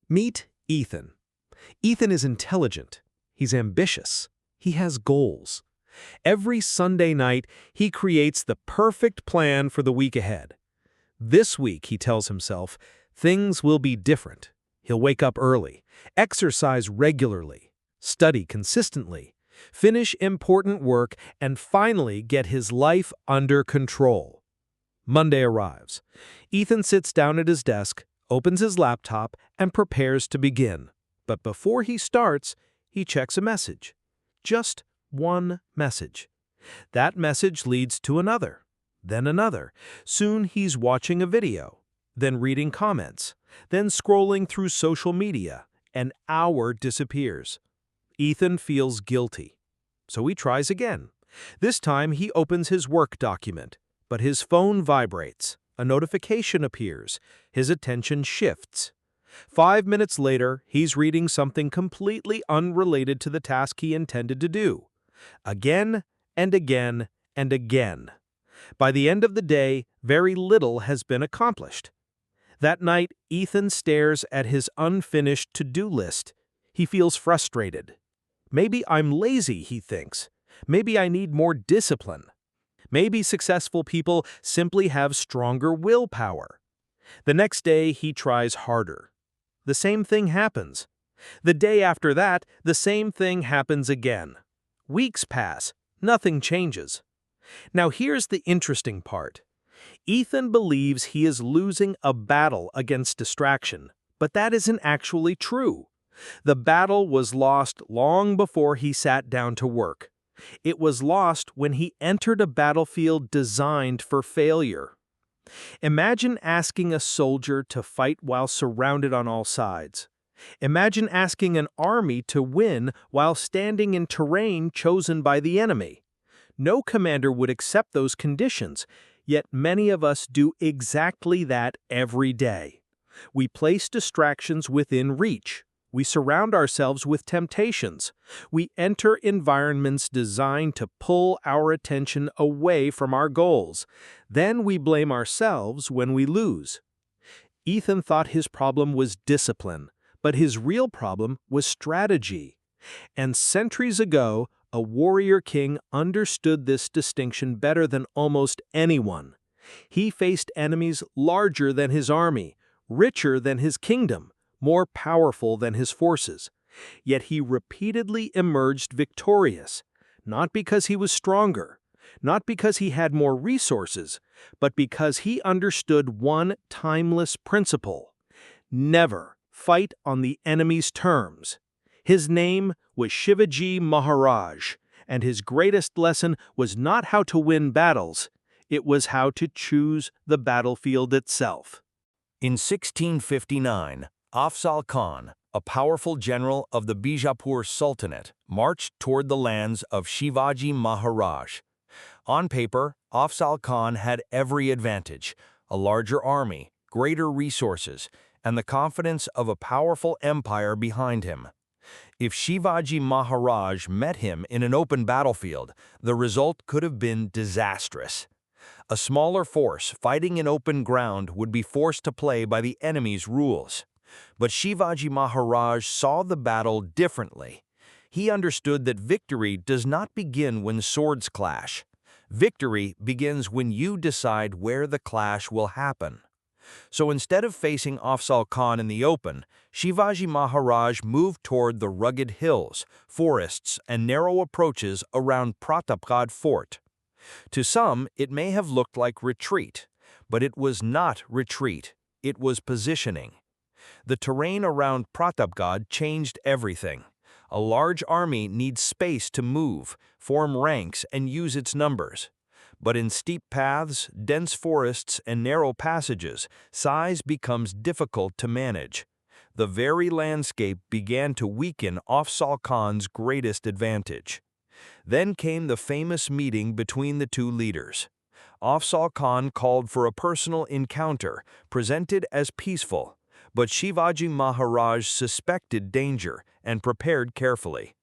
Meet Ethan. Ethan is intelligent. He's ambitious. He has goals. Every Sunday night, he creates the perfect plan for the week ahead. This week, he tells himself, things will be different. He'll wake up early, exercise regularly, study consistently, finish important work, and finally get his life under control. Monday arrives. Ethan sits down at his desk, opens his laptop, and prepares to begin. But before he starts, he checks a message. Just one message. That message leads to another, then another. Soon he's watching a video, then reading comments, then scrolling through social media. An hour disappears. Ethan feels guilty. So he tries again. This time he opens his work document, but his phone vibrates. A notification appears. His attention shifts. 5 minutes later, he's reading something completely unrelated to the task he intended to do. Again and again and again. By the end of the day, very little has been accomplished. That night, Ethan stares at his unfinished to-do list. He feels frustrated. Maybe I'm lazy, he thinks. Maybe I need more discipline. Maybe successful people simply have stronger willpower. The next day, he tries harder. The same thing happens. The day after that, the same thing happens again. Weeks pass. Nothing changes. Now here's the interesting part. Ethan believes he is losing a battle against distraction, but that isn't actually true. The battle was lost long before he sat down to work. It was lost when he entered a battlefield designed for failure. Imagine asking a soldier to fight while surrounded on all sides. Imagine asking an army to win while standing in terrain chosen by the enemy. No commander would accept those conditions, yet many of us do exactly that every day. We place distractions within reach. We surround ourselves with temptations. We enter environments designed to pull our attention away from our goals. Then we blame ourselves when we lose. Ethan thought his problem was discipline, but his real problem was strategy. And centuries ago, a warrior king understood this distinction better than almost anyone. He faced enemies larger than his army, richer than his kingdom, more powerful than his forces. Yet he repeatedly emerged victorious, not because he was stronger, not because he had more resources, but because he understood one timeless principle: never fight on the enemy's terms. His name was Shivaji Maharaj, and his greatest lesson was not how to win battles, it was how to choose the battlefield itself. In 1659, Afzal Khan, a powerful general of the Bijapur Sultanate, marched toward the lands of Shivaji Maharaj. On paper, Afzal Khan had every advantage: a larger army, greater resources, and the confidence of a powerful empire behind him. If Shivaji Maharaj met him in an open battlefield, the result could have been disastrous. A smaller force fighting in open ground would be forced to play by the enemy's rules. But Shivaji Maharaj saw the battle differently. He understood that victory does not begin when swords clash. Victory begins when you decide where the clash will happen. So instead of facing Afzal Khan in the open, Shivaji Maharaj moved toward the rugged hills, forests, and narrow approaches around Pratapgarh Fort. To some, it may have looked like retreat, but it was not retreat, it was positioning. The terrain around Pratapgarh changed everything. A large army needs space to move, form ranks, and use its numbers. But in steep paths, dense forests, and narrow passages, size becomes difficult to manage. The very landscape began to weaken Afzal Khan's greatest advantage. Then came the famous meeting between the two leaders. Afzal Khan called for a personal encounter, presented as peaceful, but Shivaji Maharaj suspected danger and prepared carefully.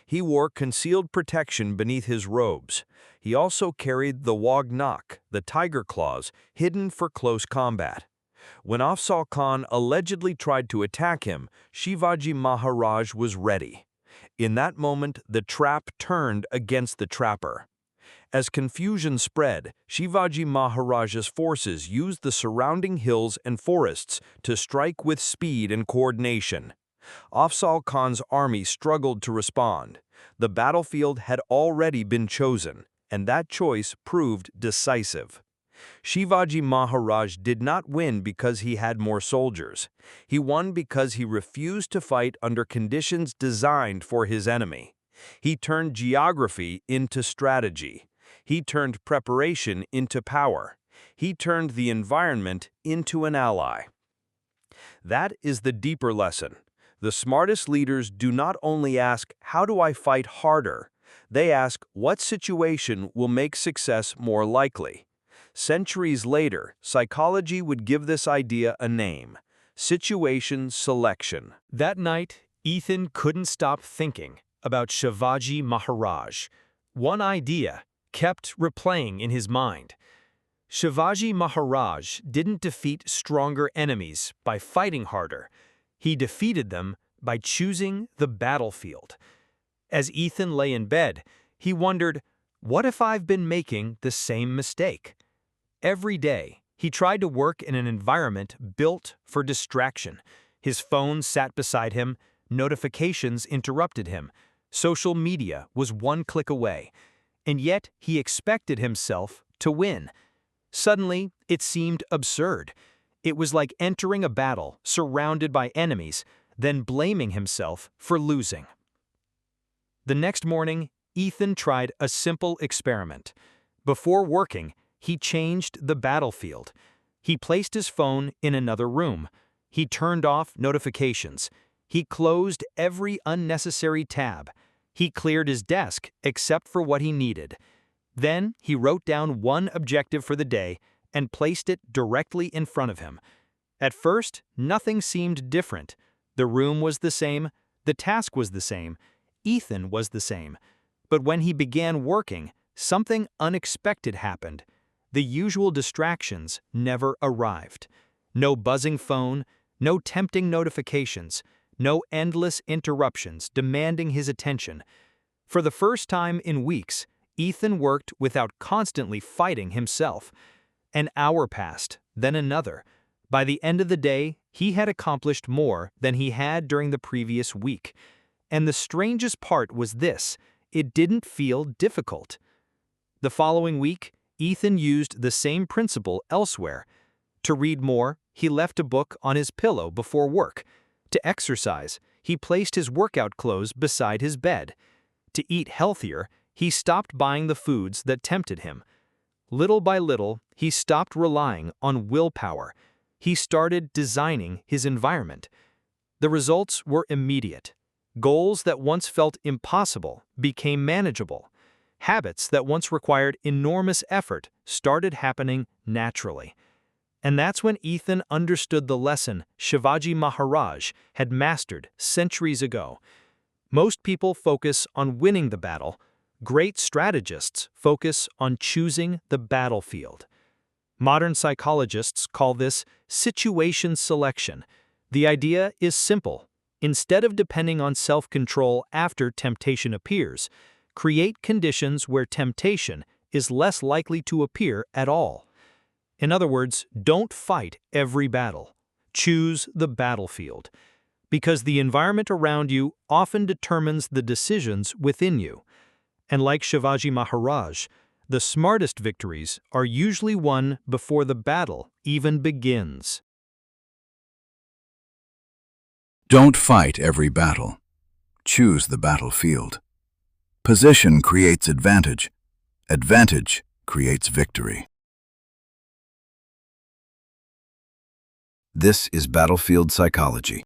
He wore concealed protection beneath his robes. He also carried the wagnak, the tiger claws, hidden for close combat. When Afzal Khan allegedly tried to attack him, Shivaji Maharaj was ready. In that moment, the trap turned against the trapper. As confusion spread, Shivaji Maharaj's forces used the surrounding hills and forests to strike with speed and coordination. Afzal Khan's army struggled to respond. The battlefield had already been chosen, and that choice proved decisive. Shivaji Maharaj did not win because he had more soldiers. He won because he refused to fight under conditions designed for his enemy. He turned geography into strategy. He turned preparation into power. He turned the environment into an ally. That is the deeper lesson. The smartest leaders do not only ask, "How do I fight harder?" They ask, "What situation will make success more likely?" Centuries later, psychology would give this idea a name: situation selection. That night, Ethan couldn't stop thinking about Shivaji Maharaj. One idea kept replaying in his mind. Shivaji Maharaj didn't defeat stronger enemies by fighting harder. He defeated them by choosing the battlefield. As Ethan lay in bed, he wondered, what if I've been making the same mistake? Every day, he tried to work in an environment built for distraction. His phone sat beside him, notifications interrupted him, social media was one click away, and yet he expected himself to win. Suddenly, it seemed absurd. It was like entering a battle surrounded by enemies, then blaming himself for losing. The next morning, Ethan tried a simple experiment. Before working, he changed the battlefield. He placed his phone in another room. He turned off notifications. He closed every unnecessary tab. He cleared his desk except for what he needed. Then he wrote down one objective for the day and placed it directly in front of him. At first, nothing seemed different. The room was the same, the task was the same, Ethan was the same. But when he began working, something unexpected happened. The usual distractions never arrived. No buzzing phone, no tempting notifications, no endless interruptions demanding his attention. For the first time in weeks, Ethan worked without constantly fighting himself. An hour passed, then another. By the end of the day, he had accomplished more than he had during the previous week. And the strangest part was this: it didn't feel difficult. The following week, Ethan used the same principle elsewhere. To read more, he left a book on his pillow before work. To exercise, he placed his workout clothes beside his bed. To eat healthier, he stopped buying the foods that tempted him. Little by little, he stopped relying on willpower. He started designing his environment. The results were immediate. Goals that once felt impossible became manageable. Habits that once required enormous effort started happening naturally. And that's when Ethan understood the lesson Shivaji Maharaj had mastered centuries ago. Most people focus on winning the battle. Great strategists focus on choosing the battlefield. Modern psychologists call this situation selection. The idea is simple. Instead of depending on self-control after temptation appears, create conditions where temptation is less likely to appear at all. In other words, don't fight every battle. Choose the battlefield. Because the environment around you often determines the decisions within you. And like Shivaji Maharaj, the smartest victories are usually won before the battle even begins. Don't fight every battle. Choose the battlefield. Position creates advantage. Advantage creates victory. This is Battlefield Psychology.